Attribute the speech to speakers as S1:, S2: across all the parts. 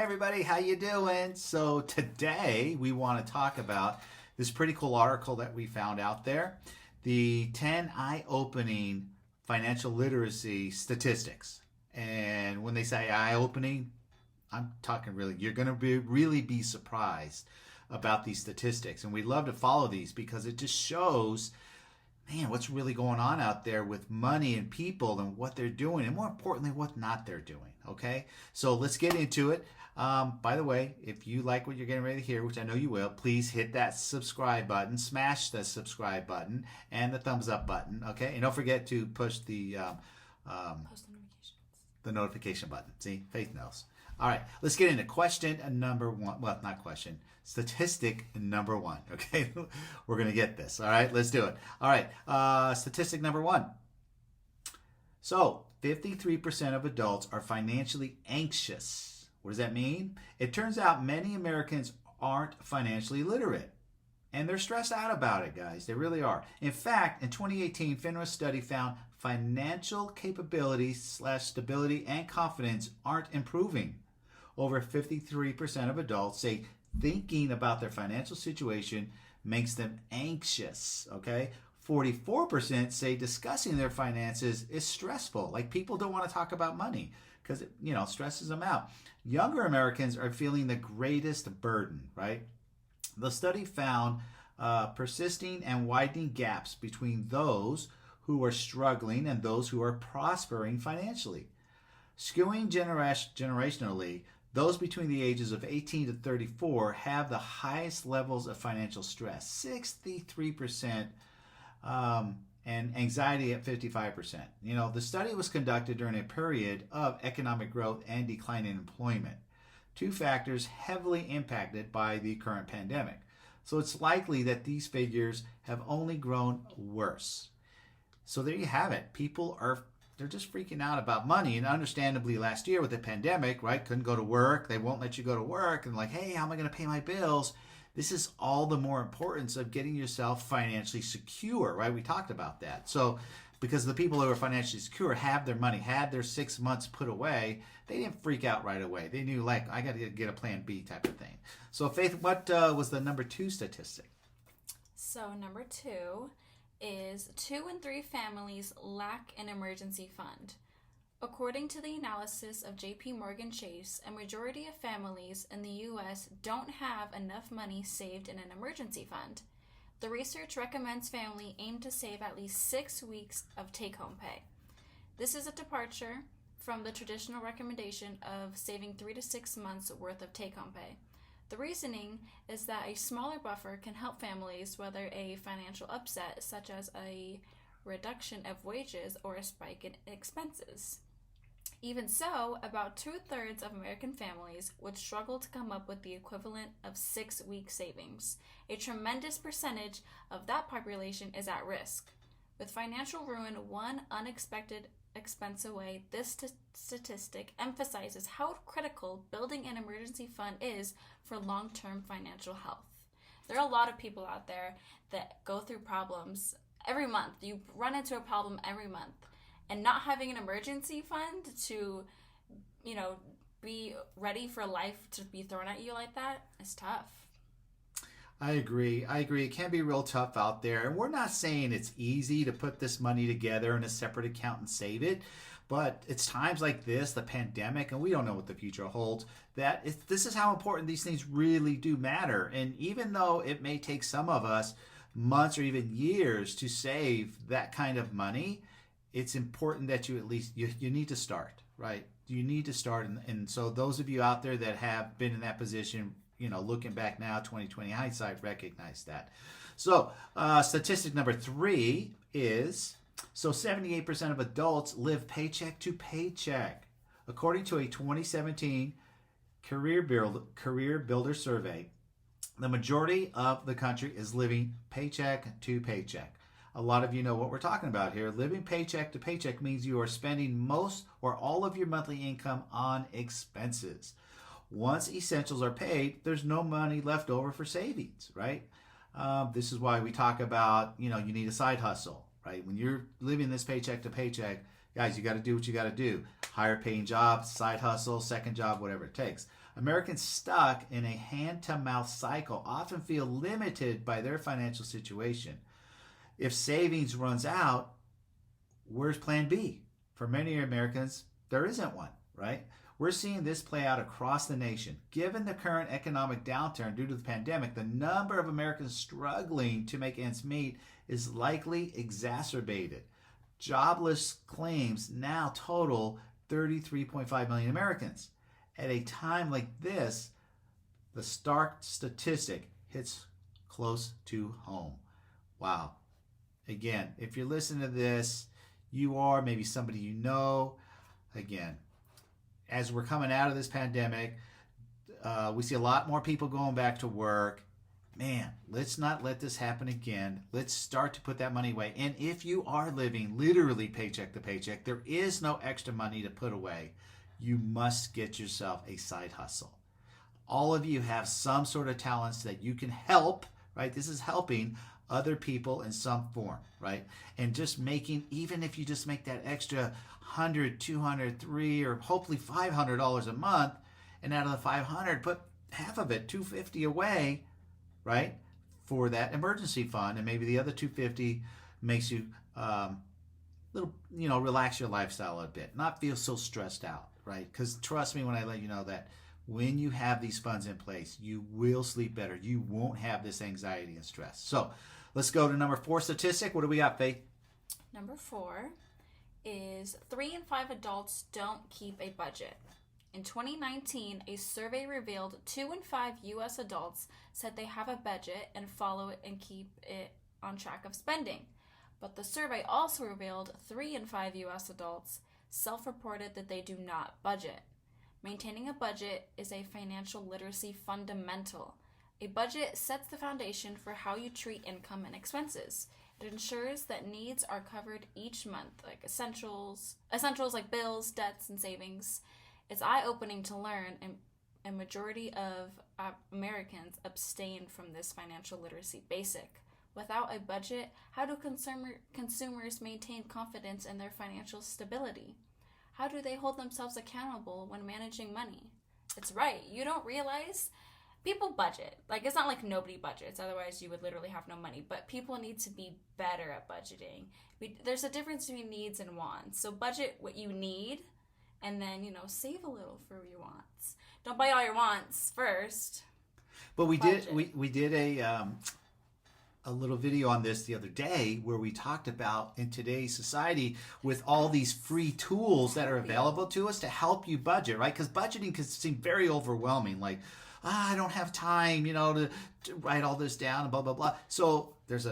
S1: everybody, how you doing? So today we want to talk about this pretty cool article that we found out there, the 10 eye-opening financial literacy statistics. And when they say eye-opening, I'm talking really, you're going to really be surprised about these statistics. And we love to follow these because it just shows, man, what's really going on out there with money and people and what they're doing, and more importantly, what not they're doing. Okay, so let's get into it. By the way, if you like what you're getting ready to hear, which I know you will, please hit that subscribe button, smash the subscribe button and the thumbs up button. Okay, and don't forget to push the
S2: Post notifications.
S1: the notification button. See, Faith knows. All right, let's get into question number one. Well, not question, statistic number one. Okay, we're going to get this. All right, let's do it. All right, statistic number one. So, 53% of adults are financially anxious. What does that mean? It turns out many Americans aren't financially literate. And they're stressed out about it, guys. They really are. In fact, in 2018, FINRA's study found financial capabilities / stability and confidence aren't improving. Over 53% of adults say thinking about their financial situation makes them anxious, okay? 44% say discussing their finances is stressful. Like, people don't want to talk about money because it, stresses them out. Younger Americans are feeling the greatest burden, right? The study found persisting and widening gaps between those who are struggling and those who are prospering financially. Skewing generationally, those between the ages of 18 to 34 have the highest levels of financial stress, 63%, and anxiety at 55%. The study was conducted during a period of economic growth and declining employment, two factors heavily impacted by the current pandemic. So it's likely that these figures have only grown worse. So there you have it. They're just freaking out about money. And understandably, last year with the pandemic, right, couldn't go to work. They won't let you go to work. And like, hey, how am I going to pay my bills? This is all the more importance of getting yourself financially secure, right? We talked about that. So because the people who are financially secure have their money, had their 6 months put away, they didn't freak out right away. They knew, like, I got to get a plan B type of thing. So Faith, what was the number 2 statistic?
S2: So number 2 is 2 in 3 families lack an emergency fund. According to the analysis of J.P. Morgan Chase, a majority of families in the U.S. don't have enough money saved in an emergency fund. The research recommends families aim to save at least 6 weeks of take-home pay. This is a departure from the traditional recommendation of saving 3 to 6 months worth of take-home pay. The reasoning is that a smaller buffer can help families weather a financial upset, such as a reduction of wages or a spike in expenses. Even so, about 2/3 of American families would struggle to come up with the equivalent of 6-week savings. A tremendous percentage of that population is at risk. With financial ruin one unexpected expense away, this statistic emphasizes how critical building an emergency fund is for long-term financial health. There are a lot of people out there that go through problems every month. You run into a problem every month. And not having an emergency fund to, be ready for life to be thrown at you like that is tough.
S1: I agree. It can be real tough out there. And we're not saying it's easy to put this money together in a separate account and save it. But it's times like this, the pandemic, and we don't know what the future holds, this is how important these things really do matter. And even though it may take some of us months or even years to save that kind of money, it's important that you at least, you need to start, right? You need to start. And so those of you out there that have been in that position, looking back now, 2020 hindsight, recognize that. So statistic number 3 is, 78% of adults live paycheck to paycheck. According to a 2017 Career Builder survey, the majority of the country is living paycheck to paycheck. A lot of you know what we're talking about here. Living paycheck to paycheck means you are spending most or all of your monthly income on expenses. Once essentials are paid, there's no money left over for savings, right? This is why we talk about, you need a side hustle, right? When you're living this paycheck to paycheck, guys, you got to do what you got to do. Higher paying job, side hustle, second job, whatever it takes. Americans stuck in a hand-to-mouth cycle often feel limited by their financial situation. If savings runs out, where's plan B? For many Americans, there isn't one, right? We're seeing this play out across the nation. Given the current economic downturn due to the pandemic, the number of Americans struggling to make ends meet is likely exacerbated. Jobless claims now total 33.5 million Americans. At a time like this, the stark statistic hits close to home. Wow. Again, if you're listening to this, you are maybe somebody you know. Again, as we're coming out of this pandemic, we see a lot more people going back to work. Man, let's not let this happen again. Let's start to put that money away. And if you are living literally paycheck to paycheck, there is no extra money to put away. You must get yourself a side hustle. All of you have some sort of talents that you can help, right? This is helping other people in some form, right? And just making, even if you just make that extra $100, $200, $300, or hopefully $500 a month, and out of the 500, put half of it, $250 away, right, for that emergency fund, and maybe the other $250 makes you little, relax your lifestyle a bit, not feel so stressed out, right? Because trust me when I let you know that when you have these funds in place, you will sleep better. You won't have this anxiety and stress. So let's go to number 4 statistic. What do we got, Faith?
S2: Number 4 is 3 in 5 adults don't keep a budget. In 2019, a survey revealed 2 in 5 U.S. adults said they have a budget and follow it and keep it on track of spending. But the survey also revealed 3 in 5 U.S. adults self-reported that they do not budget. Maintaining a budget is a financial literacy fundamental. A budget sets the foundation for how you treat income and expenses. It ensures that needs are covered each month, like essentials like bills, debts, and savings. It's eye-opening to learn, and a majority of Americans abstain from this financial literacy basic. Without a budget, how do consumers maintain confidence in their financial stability? How do they hold themselves accountable when managing money? It's right. You don't realize people budget. Like, it's not like nobody budgets. Otherwise, you would literally have no money. But people need to be better at budgeting. There's a difference between needs and wants. So budget what you need, and then, save a little for your wants. Don't buy all your wants first.
S1: But we did a little video on this the other day where we talked about in today's society with all these free tools that are available to us to help you budget, right? Because budgeting can seem very overwhelming. Like, I don't have time, to write all this down and blah, blah, blah. So there's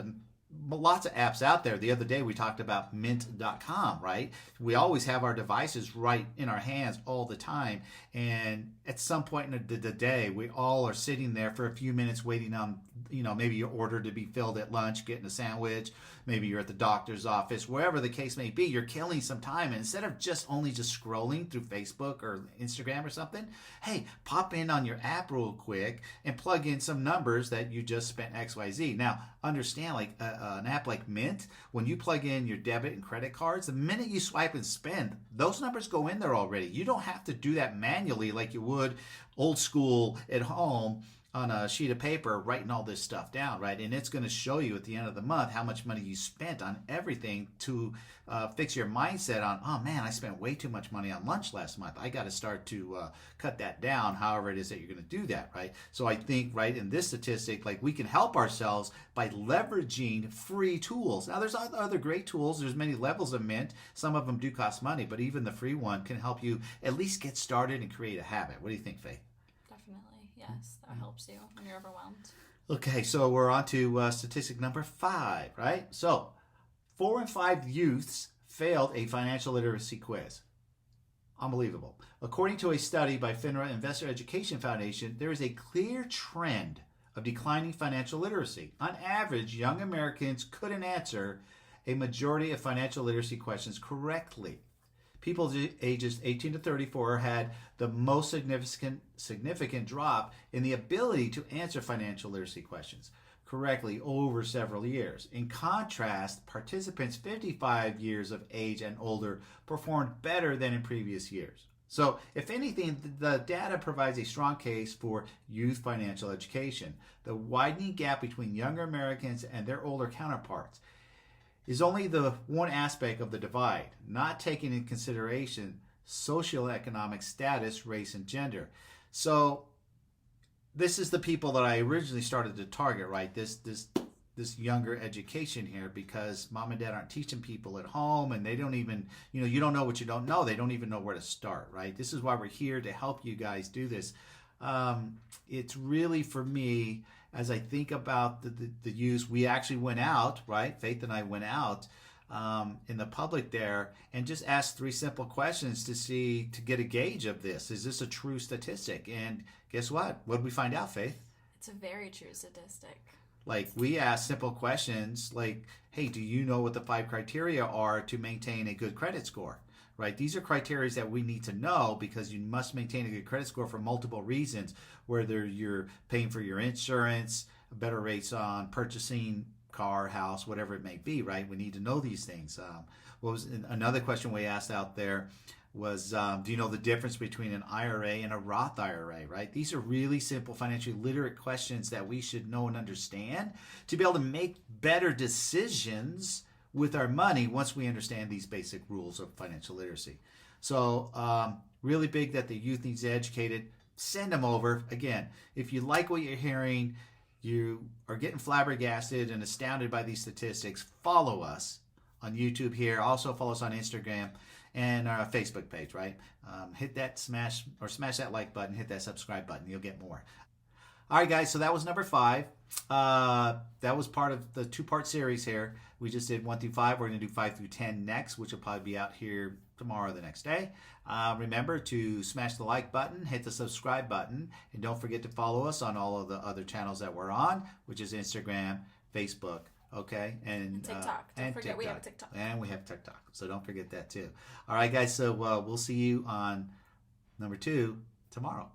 S1: lots of apps out there. The other day we talked about mint.com, right? We always have our devices right in our hands all the time. And at some point in the day, we all are sitting there for a few minutes waiting on, maybe your order to be filled at lunch, getting a sandwich. Maybe you're at the doctor's office, wherever the case may be. You're killing some time. And instead of just scrolling through Facebook or Instagram or something, hey, pop in on your app real quick and plug in some numbers that you just spent XYZ. Now, understand, like an app like Mint, when you plug in your debit and credit cards, the minute you swipe and spend, those numbers go in there already. You don't have to do that manually like you would old school at home on a sheet of paper writing all this stuff down, right? And it's going to show you at the end of the month how much money you spent on everything to fix your mindset on, oh man, I spent way too much money on lunch last month. I got to start to cut that down, however it is that you're going to do that, right? So I think, right, in this statistic, like, we can help ourselves by leveraging free tools. Now, there's other great tools. There's many levels of Mint. Some of them do cost money, but even the free one can help you at least get started and create a habit. What do you think, Faith?
S2: Definitely, yes. That helps you when you're overwhelmed.
S1: Okay, so we're on to statistic number 5, right? So 4 in 5 youths failed a financial literacy quiz. Unbelievable. According to a study by FINRA Investor Education Foundation, there is a clear trend of declining financial literacy. On average, young Americans couldn't answer a majority of financial literacy questions correctly. People ages 18 to 34 had the most significant drop in the ability to answer financial literacy questions correctly over several years. In contrast, participants 55 years of age and older performed better than in previous years. So, if anything, the data provides a strong case for youth financial education. The widening gap between younger Americans and their older counterparts is only the one aspect of the divide, not taking into consideration socioeconomic status, race, and gender. So, this is the people that I originally started to target, right? This younger education here, because mom and dad aren't teaching people at home, and they don't even, you don't know what you don't know. They don't even know where to start, right? This is why we're here, to help you guys do this. It's really, for me, as I think about the use, we actually went out, right? Faith and I went out in the public there and just asked 3 simple questions to get a gauge of this. Is this a true statistic? And guess what? What did we find out, Faith?
S2: It's a very true statistic.
S1: Like, we ask simple questions like, hey, do you know what the 5 criteria are to maintain a good credit score? Right? These are criteria that we need to know, because you must maintain a good credit score for multiple reasons, whether you're paying for your insurance, better rates on purchasing car, house, whatever it may be, right? We need to know these things. What was another question we asked out there was, do you know the difference between an IRA and a Roth IRA, right? These are really simple financially literate questions that we should know and understand to be able to make better decisions with our money once we understand these basic rules of financial literacy. So really big that the youth needs educated. Send them over. Again, if you like what you're hearing, you are getting flabbergasted and astounded by these statistics, follow us on YouTube here. Also follow us on Instagram and our Facebook page, right? Hit that smash that like button, hit that subscribe button. You'll get more. All right, guys, so that was number 5. That was part of the 2-part series here. We just did 1 through 5. We're going to do 5 through 10 next, which will probably be out here tomorrow or the next day. Remember to smash the like button, hit the subscribe button, and don't forget to follow us on all of the other channels that we're on, which is Instagram, Facebook, okay? And
S2: TikTok. Don't forget TikTok. We have TikTok.
S1: And we have TikTok, so don't forget that too. All right, guys, so we'll see you on number 2 tomorrow.